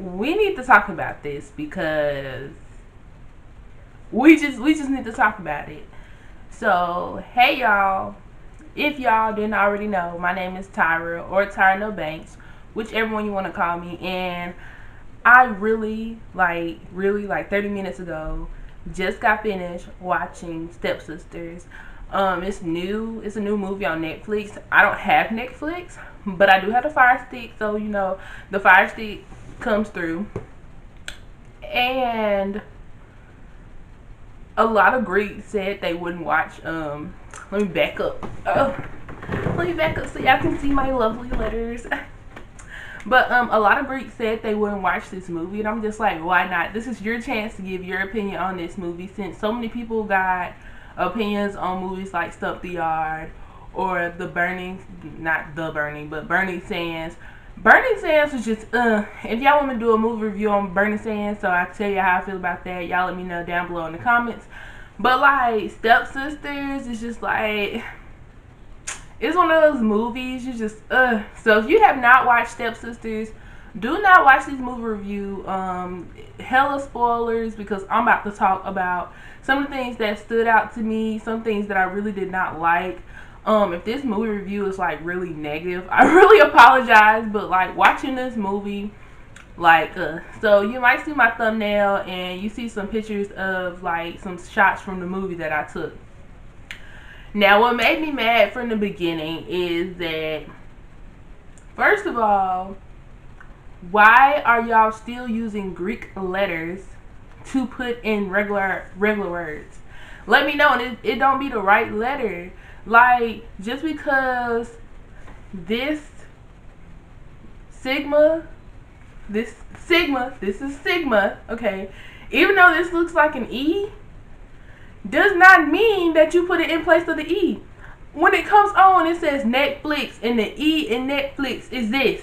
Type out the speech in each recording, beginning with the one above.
we need to talk about this because we just need to talk about it. So, hey y'all. If y'all didn't already know, my name is Tyra or tyranobanks, whichever one you want to call me. And I really like 30 minutes ago just got finished watching Stepsisters. It's new. It's a new movie on Netflix. I don't have Netflix, but I do have the Fire Stick, so the Fire Stick comes through. And a lot of Greeks said they wouldn't watch. Let me back up. Let me back up so y'all can see my lovely letters. But a lot of Greeks said they wouldn't watch this movie, and I'm just like, why not? This is your chance to give your opinion on this movie, since so many people got opinions on movies like Stump the Yard or The Burning, not The Burning, but Burning Sands. Burning Sands was just, if y'all want me to do a movie review on Burning Sands, so I can tell you how I feel about that, y'all let me know down below in the comments. But like, Stepsisters is just like, it's one of those movies you just so if you have not watched Stepsisters, do not watch this movie review. Hella spoilers, because I'm about to talk about some of the things that stood out to me, some things that I really did not like. If this movie review is like really negative, I really apologize, but like watching this movie, like so you might see my thumbnail and you see some pictures of like some shots from the movie that I took. Now, what made me mad from the beginning is that, first of all, why are y'all still using Greek letters to put in regular words? Let me know, and it don't be the right letter. Like, just because this sigma, this is sigma, okay, even though this looks like an E, does not mean that you put it in place of the E. When it comes on, it says Netflix, and the E in Netflix is this.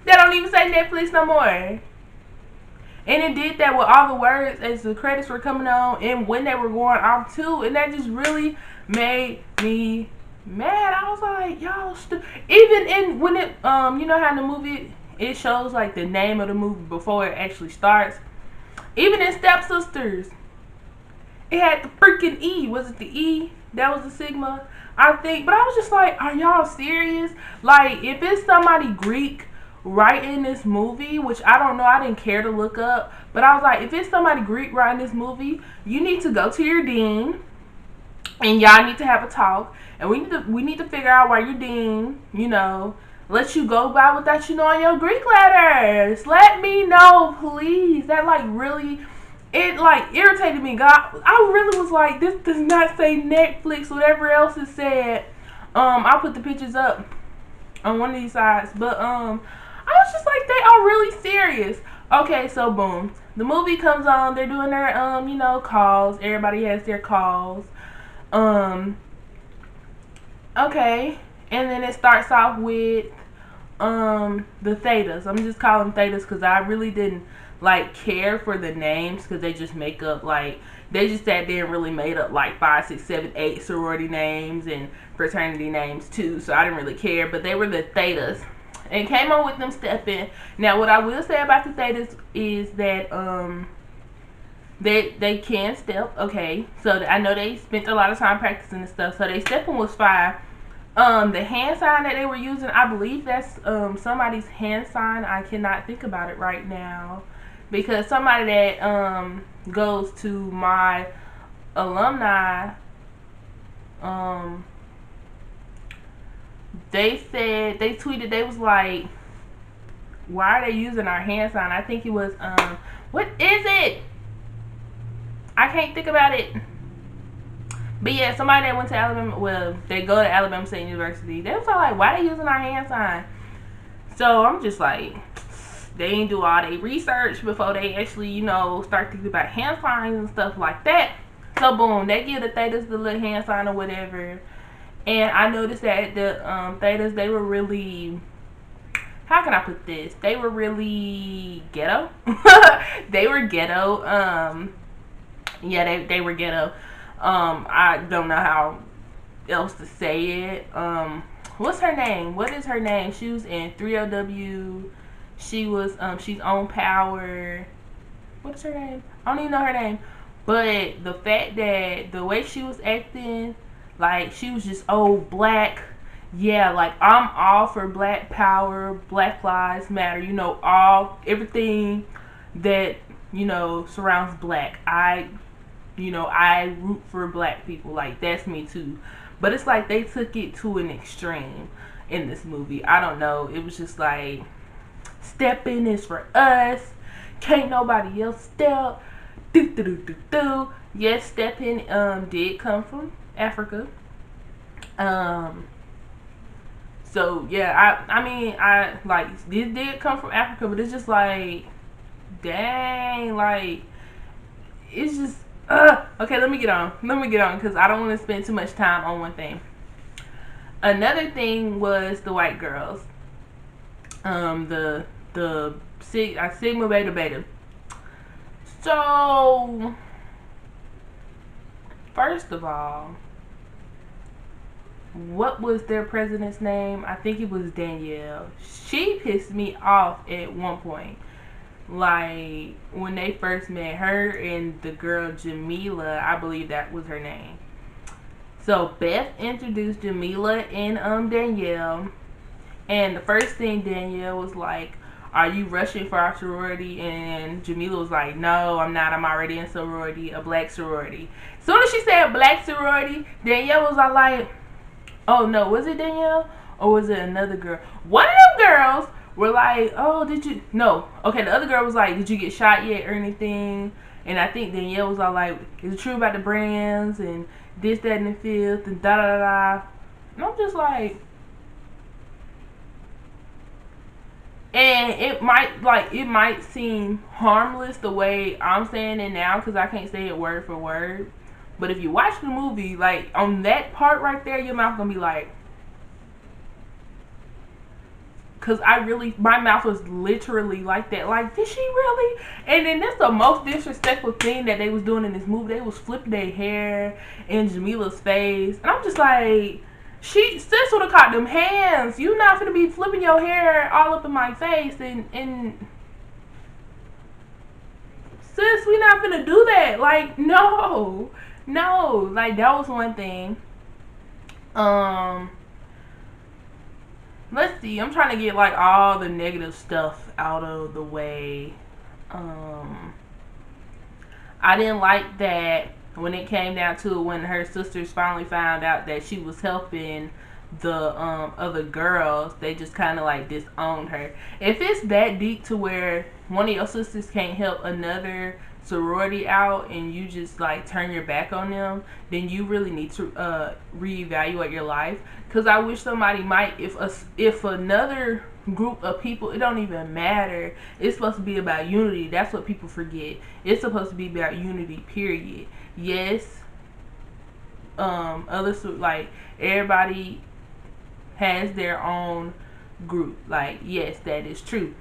That don't even say Netflix no more. And it did that with all the words as the credits were coming on and when they were going off too, and that just really made me mad. I was like, y'all even in when it you know how in the movie it shows like the name of the movie before it actually starts. Even in Stepsisters, it had the freaking E. Was it the E? That was the sigma, I think. But I was just like, are y'all serious? Like, if it's somebody Greek writing this movie, which I don't know, I didn't care to look up. But I was like, if it's somebody Greek writing this movie, you need to go to your dean, and y'all need to have a talk. And we need to figure out why your dean, let you go by without you knowing your Greek letters. Let me know, please. That like really, it like irritated me. God, I really was like, this does not say Netflix. Whatever else it said. I'll put the pictures up on one of these sides. But I was just like, they are really serious. Okay, so boom, the movie comes on. They're doing their calls. Everybody has their calls. Okay, and then it starts off with the thetas. I'm just calling them thetas because I really didn't like care for the names, because they just make up like they just sat there and really made up like 5, 6, 7, 8 sorority names and fraternity names too. So I didn't really care, but they were the thetas and came on with them stepping. Now, what I will say about the thetas is that they can step. Okay, so I know they spent a lot of time practicing and stuff, so they stepping was fine. The hand sign that they were using, I believe that's somebody's hand sign. I cannot think about it right now, because somebody that goes to my alumni, they said, they tweeted, they was like, why are they using our hand sign? I think it was what is it? I can't think about it. But yeah, somebody that went to Alabama, well, they go to Alabama State University, they was all like, why they using our hand sign? So I'm just like, they didn't do all their research before they actually, start thinking about hand signs and stuff like that. So boom, they give the thetas the little hand sign or whatever. And I noticed that the thetas, they were really, how can I put this? They were really ghetto. They were ghetto. Yeah, they were ghetto. I don't know how else to say it. What's her name? What is her name? She was in 3LW. She was she's on Power. What's her name? I don't even know her name. But the fact that the way she was acting, like she was just black. Yeah, like I'm all for Black Power, Black Lives Matter. All everything that surrounds black. I root for black people. Like that's me too. But it's like they took it to an extreme in this movie. I don't know. It was just like stepping is for us. Can't nobody else step. Do do do do do. Yes, stepping did come from Africa. Um so yeah, I mean I like this did come from Africa, but it's just like dang, like it's just okay, let me get on because I don't want to spend too much time on one thing. Another thing was the white girls. The Sigma Beta Beta. So first of all, what was their president's name? I think it was Danielle. She pissed me off at one point. Like when they first met, her and the girl Jamila, I believe that was her name. So Beth introduced Jamila and Danielle, and the first thing Danielle was like, "Are you rushing for our sorority?" And Jamila was like, "No, I'm not. I'm already in sorority, a black sorority." As soon as she said black sorority, Danielle was like, "Oh no, was it Danielle or was it another girl?" One of them girls were like, "Oh, did you?" No. Okay, the other girl was like, "Did you get shot yet or anything?" And I think Danielle was all like, "Is it true about the brands and this, that, and the fifth and da da da da?" And I'm just like, and it might seem harmless the way I'm saying it now because I can't say it word for word. But if you watch the movie, like on that part right there, your mouth gonna be like, cause my mouth was literally like that. Like, did she really? And then that's the most disrespectful thing that they was doing in this movie. They was flipping their hair in Jamila's face, and I'm just like, sis would have caught them hands. You not gonna be flipping your hair all up in my face, and sis, we not gonna do that. Like, no, like that was one thing. Let's see. I'm trying to get like all the negative stuff out of the way. I didn't like that when it came down to it, when her sisters finally found out that she was helping the other girls, they just kind of like disowned her. If it's that deep to where one of your sisters can't help another sorority out and you just like turn your back on them, then you really need to reevaluate your life. Because I wish somebody might, if another group of people, it don't even matter. It's supposed to be about unity. That's what people forget. It's supposed to be about unity, period. Yes, others, like everybody has their own group. Like, yes, that is true.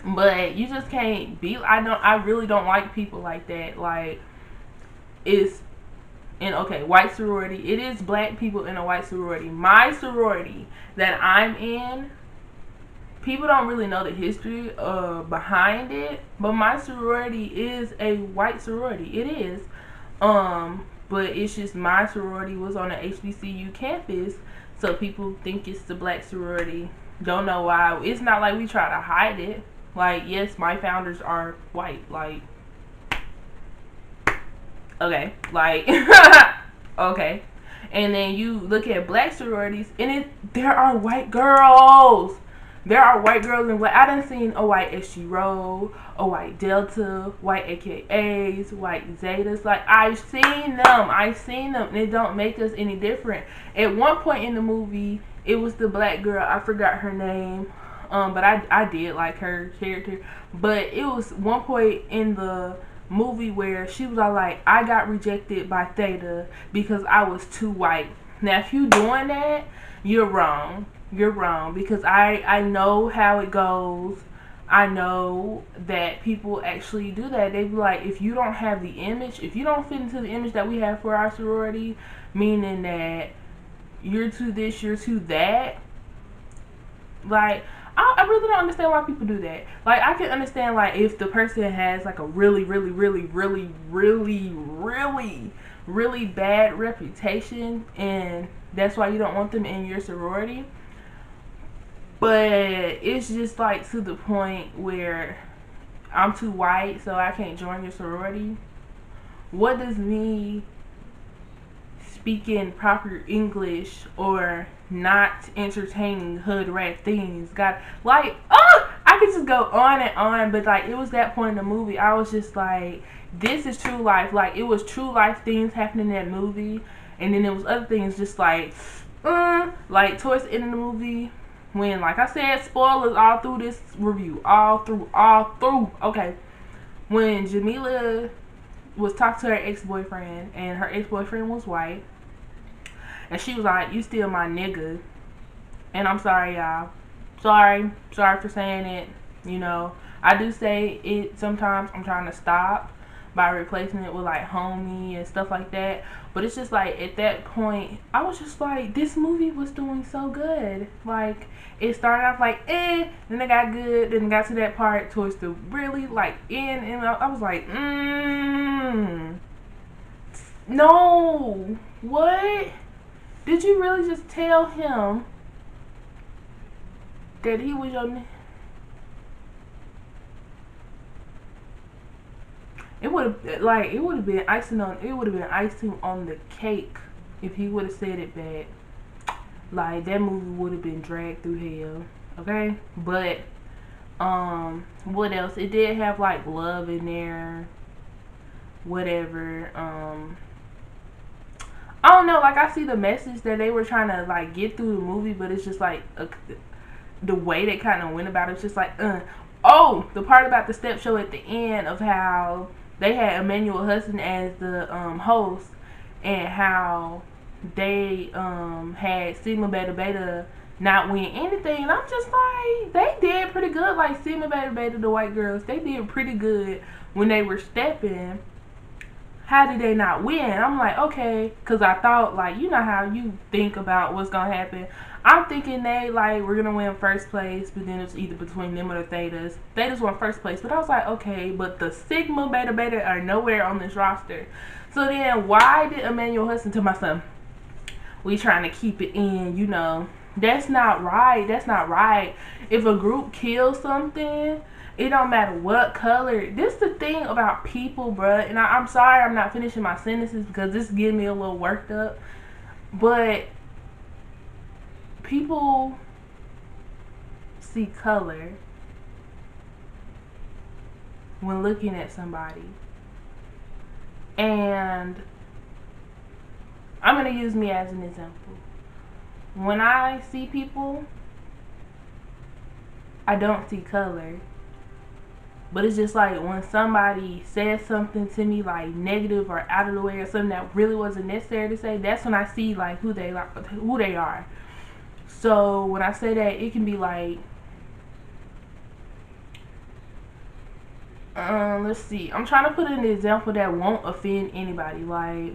But you just can't be. I really don't like people like that. Like, white sorority. It is black people in a white sorority. My sorority that I'm in, people don't really know the history behind it, but my sorority is a white sorority. It is. But it's just my sorority was on the HBCU campus, so people think it's the black sorority. Don't know why. It's not like we try to hide it. Like, yes, my founders are white. Like, okay. Like, okay. And then you look at black sororities, and there are white girls. There are white girls in black. I done seen a white SG Row, a white Delta, white AKAs, white Zetas. Like, I've seen them, and it don't make us any different. At one point in the movie, it was the black girl. I forgot her name, but I did like her character. But it was one point in the movie where she was all like, "I got rejected by Theta because I was too white." Now, if you doing that, you're wrong. You're wrong, because I know how it goes. I know that people actually do that. They be like, if you don't have the image, if you don't fit into the image that we have for our sorority, meaning that you're to this, you're to that. Like, I really don't understand why people do that. Like, I can understand, like, if the person has, like, a really, really, really, really, really, really, really bad reputation, and that's why you don't want them in your sorority. But it's just, like, to the point where I'm too white, so I can't join your sorority. What does me speaking proper English or not entertaining hood rat things got, like, oh, I could just go on and on, but like, it was that point in the movie I was just like, this is true life. Like, it was true life things happening in that movie, and then there was other things just like towards the end of the movie, when, like I said, spoilers all through this review, all through, okay, when Jamila was talking to her ex-boyfriend, and her ex-boyfriend was white, and she was like, you still my nigga. And I'm sorry, y'all. Sorry for saying it. You know, I do say it sometimes. I'm trying to stop by replacing it with, like, homie and stuff like that. But it's just like, at that point, I was just like, this movie was doing so good. Like, it started off like, then it got good, then it got to that part towards the really, like, end, and I was like, no, what? Did you really just tell him that he was your? It would have been icing on the cake if he would have said it back. Like, that movie would have been dragged through hell. Okay, but what else? It did have, like, love in there. Whatever. I don't know, like, I see the message that they were trying to, like, get through the movie, but it's just like the way they kind of went about it, it's just like, oh, the part about the step show at the end of how they had Emmanuel Hudson as the host, and how they had Sigma Beta Beta not win anything, and I'm just like, they did pretty good. Like, Sigma Beta Beta, the white girls, they did pretty good when they were stepping. How did they not win? I'm like, okay, because I thought, like, you know how you think about what's going to happen. I'm thinking they, like, we're going to win first place, but then it's either between them or the Thetas. Thetas won first place, but I was like, okay, but the Sigma Beta Beta are nowhere on this roster. So then, why did Emmanuel Hudson tell my son, we trying to keep it in, you know? That's not right. That's not right. If a group kills something, it don't matter what color. This is the thing about people, bruh. And I'm sorry I'm not finishing my sentences because this is getting me a little worked up. But people see color when looking at somebody. And I'm going to use me as an example. When I see people, I don't see color. But it's just like, when somebody says something to me, like, negative or out of the way, or something that really wasn't necessary to say, that's when I see, like, who they are. So when I say that, it can be like, let's see, I'm trying to put in an example that won't offend anybody. Like,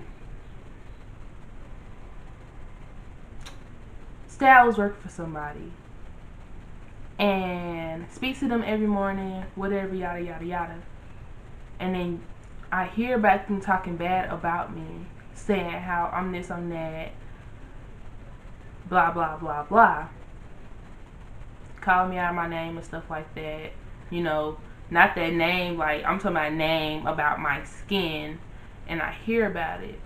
say I was working for somebody and speak to them every morning, whatever, yada yada yada, and then I hear about them talking bad about me, saying how I'm this, I'm that, blah blah blah blah, calling me out of my name and stuff like that. You know, not that name, like, I'm talking about name about my skin, and I hear about it,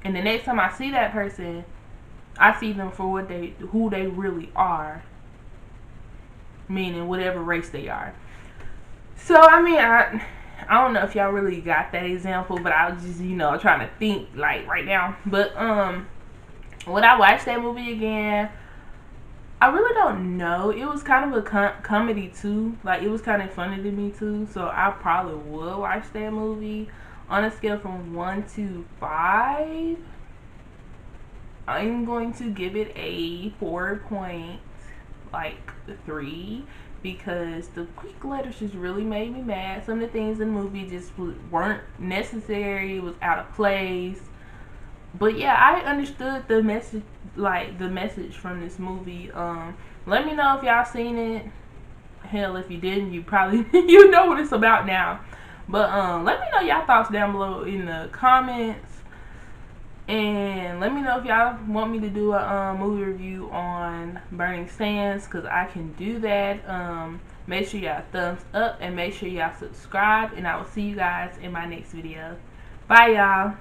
and the next time I see that person, I see them for who they really are, meaning whatever race they are. So, I mean, I don't know if y'all really got that example, but I was just, you know, trying to think, like, right now. But, would I watch that movie again? I really don't know. It was kind of a comedy, too. Like, it was kind of funny to me, too. So, I probably would watch that movie. On a scale from 1 to 5, I'm going to give it a 4.3, because the Greek letters just really made me mad. Some of the things in the movie just weren't necessary. It was out of place. But yeah, I understood the message, like, the message from this movie. Let me know if y'all seen it. Hell, if you didn't, you probably you know what it's about now. But let me know y'all thoughts down below in the comments. And let me know if y'all want me to do a movie review on Burning Sands, because I can do that. Make sure y'all thumbs up and make sure y'all subscribe. And I will see you guys in my next video. Bye, y'all.